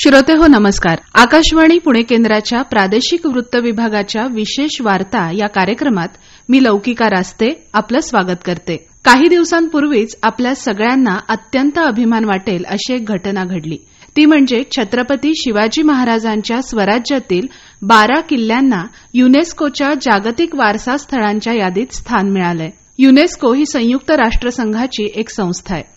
श्रोते हो नमस्कार. आकाशवाणी पुणे केंद्राच्या प्रादेशिक वृत्त विभागाच्या विशेष वार्ता या कार्यक्रमात मी लौकिका रास्ते आपलं स्वागत करते. काही दिवसांपूर्वीच आपल्या सगळ्यांना अत्यंत अभिमान वाटेल अशी एक घटना घडली. ती म्हणजे छत्रपती शिवाजी महाराजांच्या स्वराज्यातील 12 किल्ल्यांना युनेस्कोच्या जागतिक वारसा स्थळांच्या यादीत स्थान मिळालंय. युनेस्को ही संयुक्त राष्ट्रसंघाची एक संस्था आहे.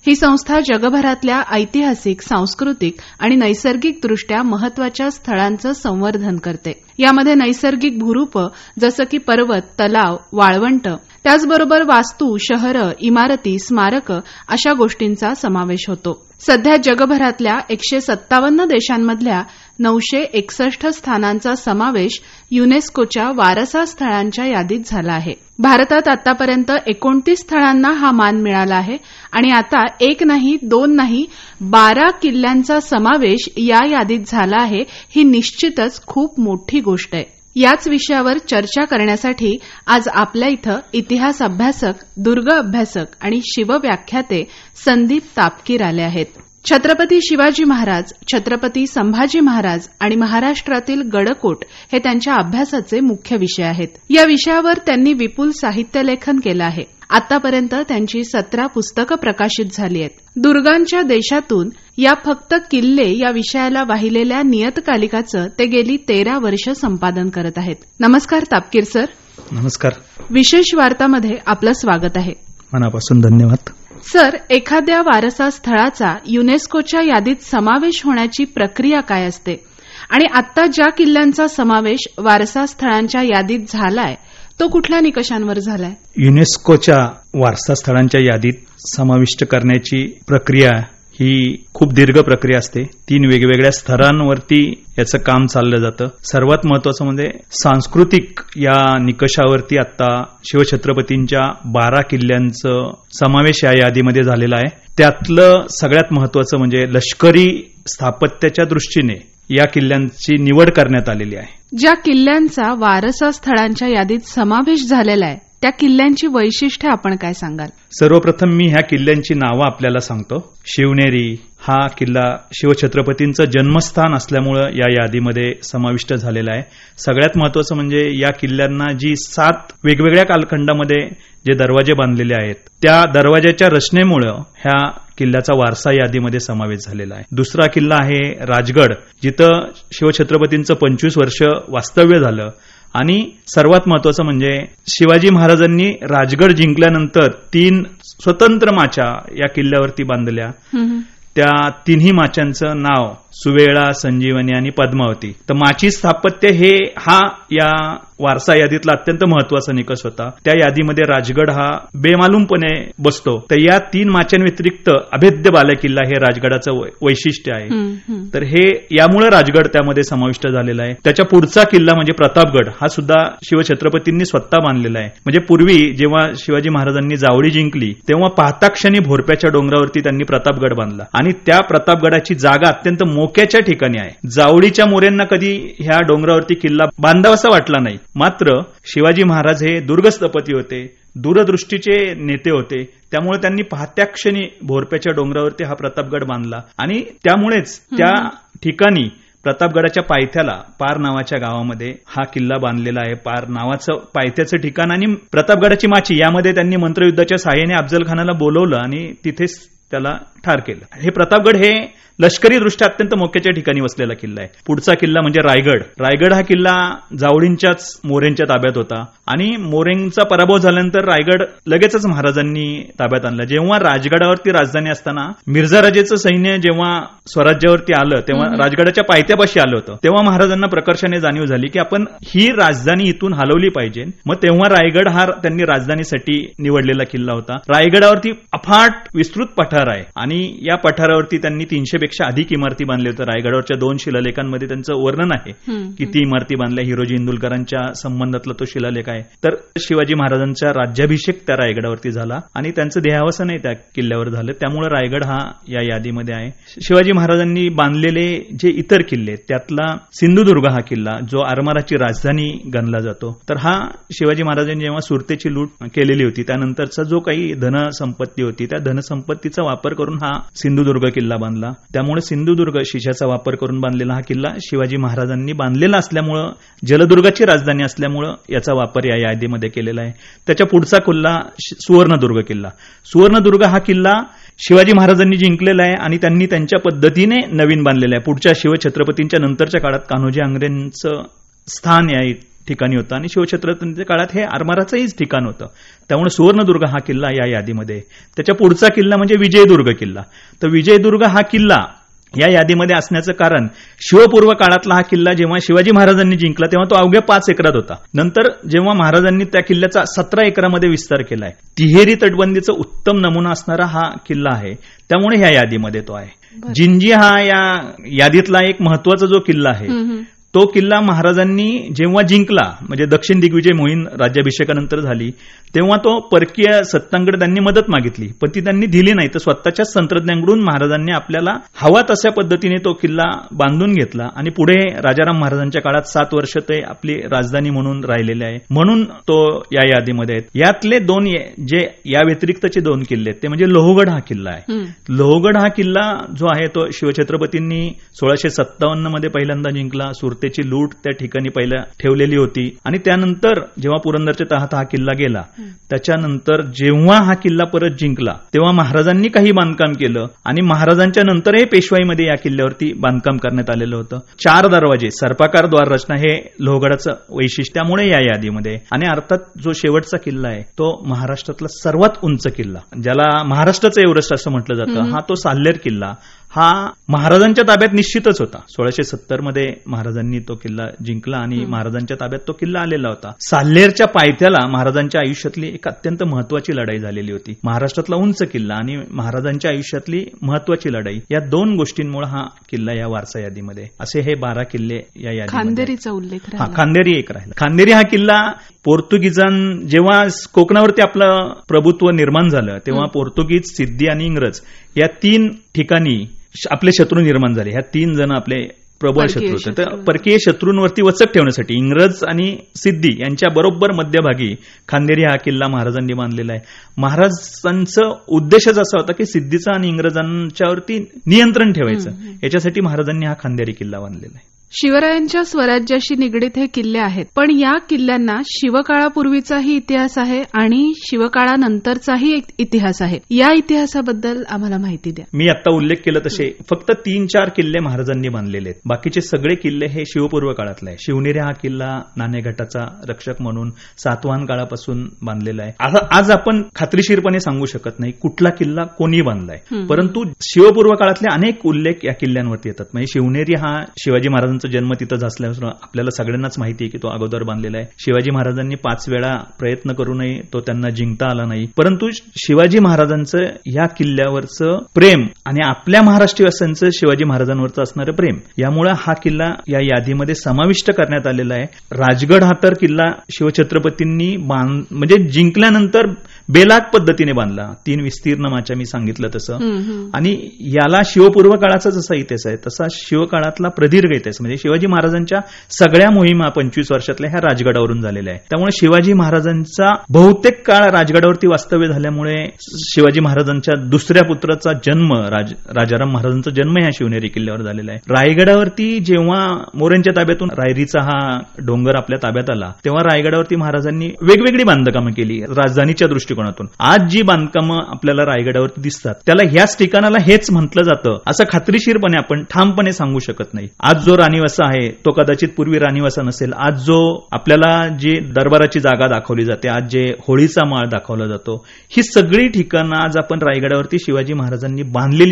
ही संस्था जगभरातल्या ऐतिहासिक, सांस्कृतिक आणि नैसर्गिकदृष्ट्या महत्वाच्या स्थळांचं संवर्धन करते. यामध्ये नैसर्गिक भूरूपं जसं की पर्वत, तलाव, वाळवंट, त्याचबरोबर वास्तू, शहरं, इमारती, स्मारकं अशा गोष्टींचा समावेश होतो. सध्या जगभरातल्या 157 देशांमधल्या 961 स्थानांचा समावेश युनेस्कोच्या वारसा स्थळांच्या यादीत झाला आहे. भारतात आतापर्यंत 29 स्थळांना हा मान मिळाला आहे आणि आता एक नाही, दोन नाही, 12 किल्ल्यांचा समावेश या यादीत झाला आहे. ही निश्चितच खूप मोठी गोष्ट आहे. याच विषयावर चर्चा करण्यासाठी आज आपल्या इथं इतिहास अभ्यासक, दुर्ग अभ्यासक आणि शिवव्याख्याते संदीप तापकीर आले आहेत. छत्रपती शिवाजी महाराज, छत्रपती संभाजी महाराज आणि महाराष्ट्रातील गडकोट हे त्यांच्या अभ्यासाचे मुख्य विषय आहेत. या विषयावर त्यांनी विपुल साहित्यलेखन केलं आहे. आतापर्यंत त्यांची 17 पुस्तकं प्रकाशित झाली आहेत. दुर्गांच्या देशातून या फक्त किल्ले या विषयाला वाहिलेल्या नियतकालिकाचं ते गेली 13 वर्ष संपादन करत आहेत. नमस्कार तापकीर सर. नमस्कार. विशेष वार्तामध्ये आपलं स्वागत आहे. मनापासून धन्यवाद. सर, एखाद्या वारसा स्थळाचा युनेस्कोच्या यादीत समावेश होण्याची प्रक्रिया काय असते आणि आता ज्या किल्ल्यांचा समावेश वारसा स्थळांच्या यादीत झालाय तो कुठल्या निकषांवर झालाय? युनेस्कोच्या वारसा स्थळांच्या यादीत समाविष्ट करण्याची प्रक्रिया ही खूप दीर्घ प्रक्रिया असते. 3 वेगवेगळ्या स्तरांवरती याचं काम चाललं जातं. सर्वात महत्वाचं म्हणजे सांस्कृतिक या निकषावरती आता शिवछत्रपतींच्या 12 किल्ल्यांचं समावेश या यादीमध्ये झालेला आहे. त्यातलं सगळ्यात महत्वाचं म्हणजे लष्करी स्थापत्याच्या दृष्टीने या किल्ल्यांची निवड करण्यात आलेली आहे. ज्या किल्ल्यांचा वारसा स्थळांच्या यादीत समावेश झालेला आहे त्या किल्ल्यांची वैशिष्ट्ये आपण काय सांगाल? सर्वप्रथम मी ह्या किल्ल्यांची नावं आपल्याला सांगतो. शिवनेरी हा किल्ला शिवछत्रपतींचं जन्मस्थान असल्यामुळे या यादीमध्ये समाविष्ट झालेला आहे. सगळ्यात महत्वाचं म्हणजे या किल्ल्यांना जी 7 वेगवेगळ्या कालखंडामध्ये जे दरवाजे बांधलेले आहेत त्या दरवाजाच्या रचनेमुळे ह्या किल्ल्याचा वारसा यादीमध्ये समावेश झालेला आहे. दुसरा किल्ला आहे राजगड, जिथं शिवछत्रपतींचं 25 वर्ष वास्तव्य झालं. आणि सर्वात महत्वाचं म्हणजे शिवाजी महाराजांनी राजगड जिंकल्यानंतर 3 स्वतंत्र माच्या या किल्ल्यावरती बांधल्या. त्या 3ही माच्यांचं नाव सुवेळा, संजीवनी आणि पद्मावती. तर माची स्थापत्य हे हा या वारसा यादीतला अत्यंत महत्वाचा निकष होता. त्या यादीमध्ये राजगड हा बेमालूमपणे बसतो. तर या 3 माच्यांव्यतिरिक्त अभेद्य बालेकिल्ला हे राजगडाचं वैशिष्ट्य आहे. तर हे यामुळे राजगड त्यामध्ये समाविष्ट झालेला आहे. त्याच्या पुढचा किल्ला म्हणजे प्रतापगड हा सुद्धा शिवछत्रपतींनी स्वतः बांधलेला आहे. म्हणजे पूर्वी जेव्हा शिवाजी महाराजांनी जावळी जिंकली तेव्हा पाहता क्षणी भोरप्याच्या डोंगरावरती त्यांनी प्रतापगड बांधला आणि त्या प्रतापगडाची जागा अत्यंत मोक्याच्या ठिकाणी आहे. जावळीच्या मोऱ्यांना कधी ह्या डोंगरावरती किल्ला बांधावासा वाटला नाही. मात्र शिवाजी महाराज हे दुर्गस्थपती होते, दूरदृष्टीचे नेते होते. त्यामुळे त्यांनी पाहत्या क्षणी भोरप्याच्या डोंगरावरती हा प्रतापगड बांधला आणि त्यामुळेच त्या ठिकाणी प्रतापगडाच्या पायथ्याला पार नावाच्या गावामध्ये हा किल्ला बांधलेला आहे. पार नावाचं पायथ्याचं ठिकाण आणि प्रतापगडाची माची यामध्ये त्यांनी मंत्रयुद्धाच्या सहाय्याने अफजल खानाला बोलवलं आणि तिथेच त्याला ठार केलं. हे प्रतापगड हे लष्करी दृष्ट्या अत्यंत मोक्याच्या ठिकाणी वसलेला किल्ला आहे. पुढचा किल्ला म्हणजे रायगड. रायगड हा किल्ला जावळींच्याच मोरेंच्या ताब्यात होता आणि मोरेंचा पराभव झाल्यानंतर रायगड लगेचच महाराजांनी ताब्यात आणला. जेव्हा राजगडावरती राजधानी असताना मिर्झाराजेचं सैन्य जेव्हा स्वराज्यावरती आलं तेव्हा राजगडाच्या पायथ्यापाशी आलं होतं. तेव्हा महाराजांना प्रकर्षाने जाणीव झाली की आपण ही राजधानी इथून हलवली पाहिजे. मग तेव्हा रायगड हा त्यांनी राजधानीसाठी निवडलेला किल्ला होता. रायगडावरती अफाट विस्तृत पठार आहे आणि या पठारावरती त्यांनी 300 पेक्षा अधिक इमारती बांधल्या होत्या. रायगडावरच्या 2 शिलालेखांमध्ये त्यांचं वर्णन आहे किती इमारती बांधल्या. हिरोजी इंदुलकरांच्या संबंधातला तो शिलालेख आहे. तर शिवाजी महाराजांचा राज्याभिषेक त्या रायगडावरती झाला आणि त्यांचं देहावसानही त्या किल्ल्यावर झालं. त्यामुळे रायगड हा या यादीमध्ये आहे. शिवाजी महाराजांनी बांधलेले जे इतर किल्ले त्यातला सिंधुदुर्ग हा किल्ला जो आरमाराची राजधानी गणला जातो. तर हा शिवाजी महाराजांनी जेव्हा सुरतेची लूट केलेली होती त्यानंतरचा जो काही धनसंपत्ती होती त्या धनसंपत्तीचा वापर करून हा हा सिंधुदुर्ग किल्ला बांधला. त्यामुळे सिंधुदुर्ग शिशाचा वापर करून बांधलेला हा किल्ला शिवाजी महाराजांनी बांधलेला असल्यामुळं, जलदुर्गाची राजधानी असल्यामुळं याचा वापर या यादीमध्ये केलेला आहे. त्याच्या पुढचा किल्ला सुवर्णदुर्ग किल्ला. सुवर्णदुर्ग हा किल्ला शिवाजी महाराजांनी जिंकलेला आहे आणि त्यांनी त्यांच्या पद्धतीने नवीन बांधलेला आहे. पुढच्या शिवछत्रपतींच्या नंतरच्या काळात कान्होजी आंग्रेंचं स्थान या ठिकाणी होतं आणि शिवछत्रपतींच्या काळात हे आरमाराचंही ठिकाण होतं. त्यामुळे सुवर्णदुर्ग हा किल्ला या यादीमध्ये. त्याच्या पुढचा किल्ला म्हणजे विजयदुर्ग किल्ला. तर विजयदुर्ग हा किल्ला या यादीमध्ये असण्याचं कारण, शिवपूर्व काळातला हा किल्ला जेव्हा शिवाजी महाराजांनी जिंकला तेव्हा तो अवघ्या 5 एकरात होता. नंतर जेव्हा महाराजांनी त्या किल्ल्याचा 17 एकरामध्ये विस्तार केलाय, तिहेरी तटबंदीचा उत्तम नमुना असणारा हा किल्ला आहे. त्यामुळे ह्या यादीमध्ये तो आहे. जिंजी हा या यादीतला एक महत्वाचा जो किल्ला आहे, तो किल्ला महाराजांनी जेव्हा जिंकला, म्हणजे दक्षिण दिग्विजय मोहीम राज्याभिषेकानंतर झाली, तेव्हा तो परकीय सत्तांकडे त्यांनी मदत मागितली, पण ती त्यांनी दिली नाही. तर स्वतःच्याच तंत्रज्ञांकडून महाराजांनी आपल्याला हवा तशा पद्धतीने तो किल्ला बांधून घेतला आणि पुढे राजाराम महाराजांच्या काळात 7 वर्ष ते आपली राजधानी म्हणून राहिलेले आहे. म्हणून तो या यादीमध्ये आहेत. यातले 2 जे या व्यतिरिक्तचे 2 किल्ले आहेत ते म्हणजे लोहगड हा किल्ला आहे. लोहगड हा किल्ला जो आहे तो शिवछत्रपतींनी 1657 मध्ये पहिल्यांदा जिंकला. सुरतेची लूट त्या ठिकाणी पहिल्या ठेवलेली होती आणि त्यानंतर जेव्हा पुरंदरच्या तहात हा किल्ला गेला, त्याच्यानंतर जेव्हा हा किल्ला परत जिंकला तेव्हा महाराजांनी काही बांधकाम केलं आणि महाराजांच्या नंतरही पेशवाईमध्ये या किल्ल्यावरती बांधकाम करण्यात आलेलं होतं. 4 दरवाजे, सर्पाकार द्वार रचना हे लोहगडाचं वैशिष्ट्य. त्यामुळे या यादीमध्ये. आणि अर्थात जो शेवटचा किल्ला आहे तो महाराष्ट्रातला सर्वात उंच किल्ला, ज्याला महाराष्ट्राचं एव्हरेस्ट असं म्हटलं जातं, हा तो साल्हेर किल्ला. हा महाराजांच्या ताब्यात निश्चितच होता. 1670 मध्ये महाराजांनी तो किल्ला जिंकला आणि महाराजांच्या ताब्यात तो किल्ला आलेला होता. साल्हेरच्या पायथ्याला महाराजांच्या आयुष्यातली एक अत्यंत महत्वाची लढाई झालेली होती. महाराष्ट्रातला उंच किल्ला आणि महाराजांच्या आयुष्यातली महत्वाची लढाई, या 2 गोष्टींमुळे हा किल्ला या वारसा यादीमध्ये. असे हे 12 किल्ले या यादीमध्ये. खांदेरीचा उल्लेख राहिला. खांदेरी एक राहिला. खांदेरी हा किल्ला जेव्हा कोकणावरती आपलं प्रभुत्व निर्माण झालं तेव्हा पोर्तुगीज, सिद्धी आणि इंग्रज या 3 ठिकाणी आपले शत्रू निर्माण झाले. ह्या 3 जण आपले प्रबळ शत्रू होते. तर परकीय शत्रूंवरती वचक ठेवण्यासाठी इंग्रज आणि सिद्धी यांच्या बरोबर मध्यभागी खांदेरी हा किल्ला महाराजांनी बांधलेला आहे. महाराजांचं उद्देशच असा होता की सिद्धीचा आणि इंग्रजांच्यावरती नियंत्रण ठेवायचं. याच्यासाठी महाराजांनी हा खांदेरी किल्ला बांधलेला आहे. शिवरायांच्या स्वराज्याशी निगडीत हे किल्ले आहेत, पण या किल्ल्यांना शिवकाळापूर्वीचाही इतिहास आहे आणि शिवकाळानंतरचाही एक इतिहास आहे. या इतिहासाबद्दल आम्हाला माहिती द्या. मी आता उल्लेख केला तसे फक्त 3-4 किल्ले महाराजांनी बांधलेले आहेत. बाकीचे सगळे किल्ले हे शिवपूर्व काळातले आहे. शिवनेरी हा किल्ला नाणेघाटाचा रक्षक म्हणून सातवाहन काळापासून बांधलेला आहे. आज आपण खात्रीशीरपणे सांगू शकत नाही कुठला किल्ला कोणी बांधलाय, परंतु शिवपूर्व काळातले अनेक उल्लेख या किल्ल्यांवरती येतात. म्हणजे शिवनेरी हा शिवाजी महाराजांचा जन्म तिथं असल्यापासून आपल्याला सगळ्यांनाच माहिती आहे की तो अगोदर बांधलेला आहे. शिवाजी महाराजांनी 5 वेळा प्रयत्न करूनही तो त्यांना जिंकता आला नाही, परंतु शिवाजी महाराजांचं या किल्ल्यावरचं प्रेम आणि आपल्या महाराष्ट्रवासियांचं शिवाजी महाराजांवरचं असणारं प्रेम, यामुळे हा किल्ला या यादीमध्ये समाविष्ट करण्यात आलेला आहे. राजगड हा तर किल्ला शिवछत्रपतींनी म्हणजे जिंकल्यानंतर बेलाट पद्धतीने बांधला. 3 विस्तीर्ण माच्या मी सांगितलं तसं. आणि याला शिवपूर्व काळाचा जसा इतिहास आहे तसा शिवकाळातला प्रदीर्घ इतिहास. म्हणजे शिवाजी महाराजांच्या सगळ्या मोहिमा 25 वर्षातल्या ह्या राजगडावरून झालेल्या आहे. त्यामुळे शिवाजी महाराजांचा बहुतेक काळ राजगडावरती वास्तव्य झाल्यामुळे शिवाजी महाराजांच्या दुसऱ्या पुत्राचा जन्म, राजाराम महाराजांचा जन्म ह्या शिवनेरी किल्ल्यावर झालेला आहे. रायगडावरती जेव्हा मोऱ्यांच्या ताब्यातून रायरीचा हा डोंगर आपल्या ताब्यात आला तेव्हा रायगडावरती महाराजांनी वेगवेगळी बांधकामं केली राजधानीच्या दृष्टीकोनातून. आज जी बांधकामं आपल्याला रायगडावरती दिसतात त्याला ह्याच ठिकाणाला हेच म्हटलं जातं असं खात्रीशीरपणे आपण ठामपणे सांगू शकत नाही. आज जो राणीवसा आहे तो कदाचित पूर्वी राणीवसा नसेल. आज जो आपल्याला जी दरबाराची जागा दाखवली जाते, आज जे होळीचा माळ दाखवला जातो, ही सगळी ठिकाणं आज आपण रायगडावरती शिवाजी महाराजांनी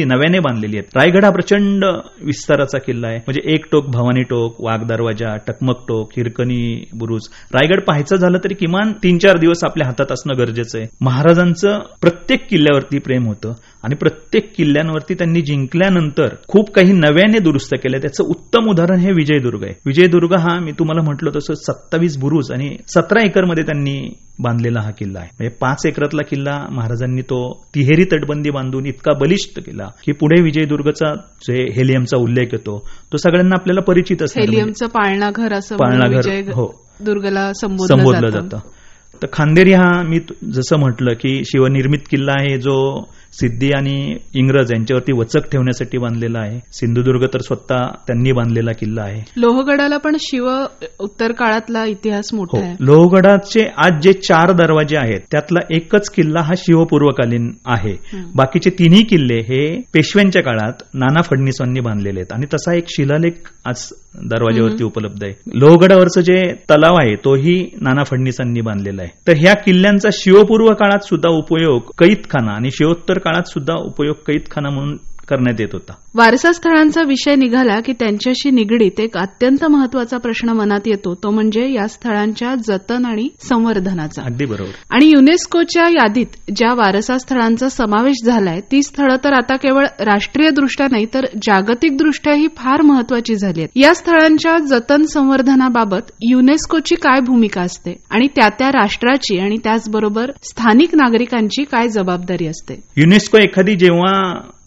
नव्याने बांधलेली आहेत. रायगड हा प्रचंड विस्ताराचा किल्ला आहे. म्हणजे एक टोक भवानी टोक, वाघ दरवाजा, टकमक टोक, हिरकणी बुरुज. रायगड पाहायचं झालं तरी किमान 3-4 दिवस आपल्या हातात असणं गरजेचं आहे. महाराजांचं प्रत्येक किल्ल्यावरती प्रेम होतं आणि प्रत्येक किल्ल्यांवरती त्यांनी जिंकल्यानंतर खूप काही नव्याने दुरुस्त केलं. त्याचं उत्तम उदाहरण हे विजयदुर्ग आहे. विजयदुर्ग हा मी तुम्हाला म्हटलं तसं 27 बुरुज आणि 17 एकरमध्ये त्यांनी बांधलेला हा किल्ला आहे. म्हणजे 5 एकरातला किल्ला महाराजांनी तो तिहेरी तटबंदी बांधून इतका बलिष्ठ केला की पुढे विजयदुर्गचा जे हेलियमचा उल्लेख येतो तो सगळ्यांना आपल्याला परिचित असतो. हेलियमचं पाळणाघर असं पाळणाघर हो दुर्गला संबोधलं जातं. तर खांदेरी हा मी जसं म्हटलं की शिवनिर्मित किल्ला आहे जो सिद्धी आणि इंग्रज यांच्यावरती वचक ठेवण्यासाठी बांधलेला आहे. सिंधुदुर्ग तर स्वतः त्यांनी बांधलेला किल्ला आहे. लोहगडाला पण शिव उत्तर काळातला इतिहास मोठा आहे. लोहगडाचे आज जे 4 दरवाजे आहेत त्यातला एकच किल्ला हा शिवपूर्वकालीन आहे. बाकीचे 3ही किल्ले हे पेशव्यांच्या काळात नाना फडणवीसांनी बांधलेले आहेत आणि तसा एक शिलालेख आज दरवाज्यावरती उपलब्ध आहे. लोहगडावरचं जे तलाव आहे तोही नाना फडणवीसांनी बांधलेला आहे. तर ह्या किल्ल्यांचा शिवपूर्व काळात सुद्धा उपयोग कैदखाना आणि शिवोत्तर काळात सुद्धा उपयोग कैदखाना म्हणून करण्यात येत होता. वारसा स्थळांचा विषय निघाला की त्यांच्याशी निगडीत एक अत्यंत महत्वाचा प्रश्न मनात येतो, तो म्हणजे या स्थळांच्या जतन आणि संवर्धनाचा. अगदी बरोबर. आणि युनेस्कोच्या यादीत ज्या वारसा स्थळांचा समावेश झालाय ती स्थळं तर आता केवळ राष्ट्रीय दृष्ट्या नाही तर जागतिक दृष्ट्याही फार महत्वाची झाली आहेत. या स्थळांच्या जतन संवर्धनाबाबत युनेस्कोची काय भूमिका असते आणि त्या राष्ट्राची आणि त्याचबरोबर स्थानिक नागरिकांची काय जबाबदारी असते? युनेस्को एखादी जेव्हा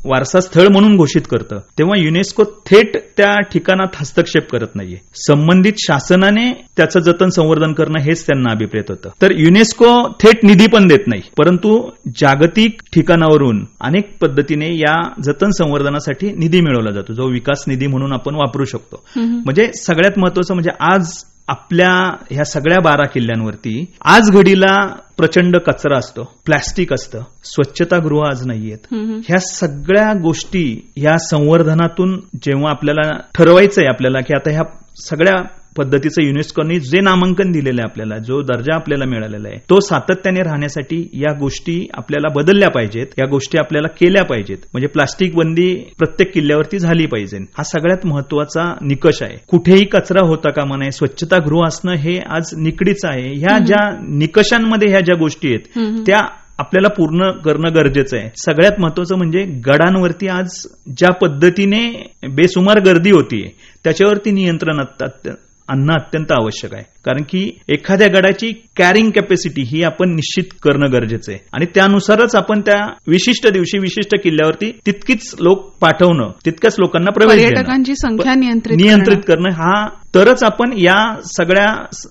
वारसा स्थळ म्हणून घोषित करतं तेव्हा युनेस्को थेट त्या ठिकाणात हस्तक्षेप करत नाहीये. संबंधित शासनाने त्याचं जतन संवर्धन करणं हेच त्यांना अभिप्रेत होतं. तर युनेस्को थेट निधी पण देत नाही, परंतु जागतिक ठिकाणावरून अनेक पद्धतीने या जतन संवर्धनासाठी निधी मिळवला जातो, जो विकास निधी म्हणून आपण वापरू शकतो. म्हणजे सगळ्यात महत्वाचं म्हणजे आज आपल्या ह्या सगळ्या 12 किल्ल्यांवरती आज घडीला प्रचंड कचरा असतो, प्लॅस्टिक असतं, स्वच्छतागृह आज नाहीयेत. ह्या सगळ्या गोष्टी ह्या संवर्धनातून जेव्हा आपल्याला ठरवायचंय आपल्याला की आता ह्या सगळ्या पद्धतीचं युनेस्कोनी जे नामांकन दिलेलं आहे आपल्याला, जो दर्जा आपल्याला मिळालेला आहे तो सातत्याने राहण्यासाठी या गोष्टी आपल्याला बदलल्या पाहिजेत, या गोष्टी आपल्याला केल्या पाहिजेत. म्हणजे प्लास्टिक बंदी प्रत्येक किल्ल्यावरती झाली पाहिजे, हा सगळ्यात महत्वाचा निकष आहे. कुठेही कचरा होता कामा नये, स्वच्छतागृह असणं हे आज निकडीच आहे. ह्या ज्या निकषांमध्ये ह्या ज्या गोष्टी आहेत त्या आपल्याला पूर्ण करणं गरजेचं आहे. सगळ्यात महत्वाचं म्हणजे गडांवरती आज ज्या पद्धतीने बेसुमार गर्दी होतीये त्याच्यावरती नियंत्रण आणणं अत्यंत आवश्यक आहे. कारण की एखाद्या गडाची कॅरिंग कॅपॅसिटी ही आपण निश्चित करणं गरजेचं आहे आणि त्यानुसारच आपण त्या विशिष्ट दिवशी विशिष्ट किल्ल्यावरती तितकीच लोक पाठवणं, तितक्याच लोकांना प्रवेश देणं, पर्यटकांची संख्या नियंत्रित करणं, हा तरच आपण या सगळ्या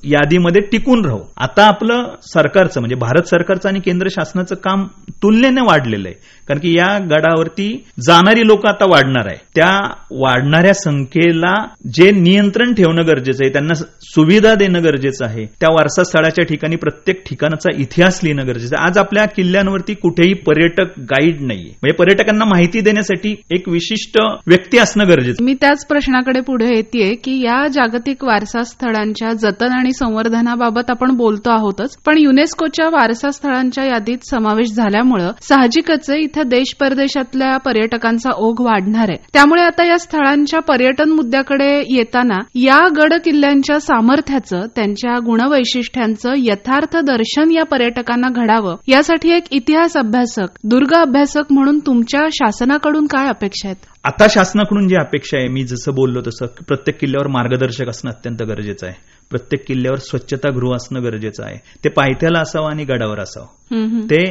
यादीमध्ये टिकून राहू. आता आपलं सरकारचं म्हणजे भारत सरकारचं आणि केंद्र शासनाचं काम तुलनेने वाढलेलं आहे. कारण की या गडावरती जाणारी लोक आता वाढणार आहे. त्या वाढणाऱ्या संख्येला जे नियंत्रण ठेवणं गरजेचं आहे, त्यांना सुविधा देणं गरजेचं आहे. त्या वारसा स्थळाच्या ठिकाणी प्रत्येक ठिकाणाचा इतिहास लिहिणं गरजेचं आहे. आज आपल्या किल्ल्यांवरती कुठेही पर्यटक गाईड नाहीये, म्हणजे पर्यटकांना माहिती देण्यासाठी एक विशिष्ट व्यक्ती असणं गरजेचं. मी त्याच प्रश्नाकडे पुढे येतेय की या जागतिक वारसा स्थळांच्या जतन आणि संवर्धनाबाबत आपण बोलतो आहोतच, पण युनेस्कोच्या वारसा स्थळांच्या यादीत समावेश झाल्यामुळे साहजिकच इथे देश परदेशातल्या पर्यटकांचा ओघ वाढणार आहे. त्यामुळे आता या स्थळांच्या पर्यटन मुद्द्याकडे येताना या गड किल्ल्यांच्या सामर्थ्याचं, त्यांच्या गुणवैशिष्ट्यांचं यथार्थ दर्शन या पर्यटकांना घडावं यासाठी एक इतिहास अभ्यासक, दुर्ग अभ्यासक म्हणून तुमच्या शासनाकडून काय अपेक्षा आहेत? आता शासनाकडून जी अपेक्षा आहे, मी जसं बोललो तसं प्रत्येक किल्ल्यावर मार्गदर्शक असणं अत्यंत गरजेचं आहे. प्रत्येक किल्ल्यावर स्वच्छतागृह असणं गरजेचं आहे. ते पायथ्याला असावं आणि गडावर असावं. ते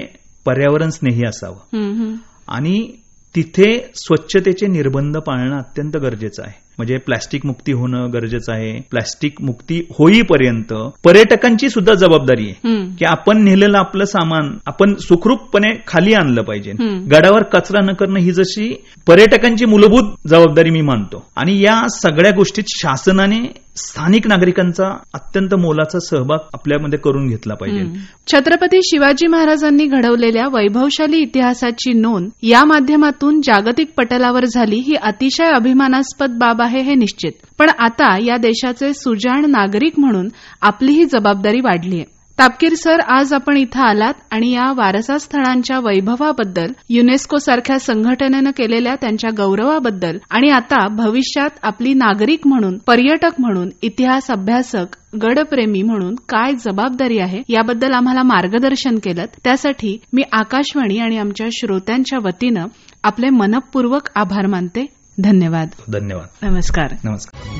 पर्यावरण स्नेही असावं आणि तिथे स्वच्छतेचे निर्बंध पाळणं अत्यंत गरजेचं आहे. म्हणजे प्लॅस्टिक मुक्ती होणं गरजेचं आहे. प्लॅस्टिक मुक्ती होईपर्यंत पर्यटकांची सुद्धा जबाबदारी आहे की आपण नेलेलं आपलं सामान आपण सुखरूपपणे खाली आणलं पाहिजे. गडावर कचरा न करणं ही जशी पर्यटकांची मूलभूत जबाबदारी मी मानतो आणि या सगळ्या गोष्टीत शासनाने स्थानिक नागरिकांचा अत्यंत मोलाचा सहभाग आपल्यामध्ये करून घेतला पाहिजे. छत्रपती शिवाजी महाराजांनी घडवलेल्या वैभवशाली इतिहासाची नोंद या माध्यमातून जागतिक पटलावर झाली ही अतिशय अभिमानास्पद बाब आहे हे निश्चित. पण आता या देशाचे सुजाण नागरिक म्हणून आपली ही जबाबदारी वाढली आहे. तापकीर सर, आज आपण इथं आलात आणि या वारसा स्थळांच्या वैभवाबद्दल, युनेस्को सारख्या संघटनेनं केलेल्या त्यांच्या गौरवाबद्दल आणि आता भविष्यात आपली नागरिक म्हणून, पर्यटक म्हणून, इतिहास अभ्यासक, गडप्रेमी म्हणून काय जबाबदारी आहे याबद्दल आम्हाला मार्गदर्शन केलं. त्यासाठी मी आकाशवाणी आणि आमच्या श्रोत्यांच्या वतीनं आपले मनःपूर्वक आभार मानते. धन्यवाद. धन्यवाद. नमस्कार. नमस्कार.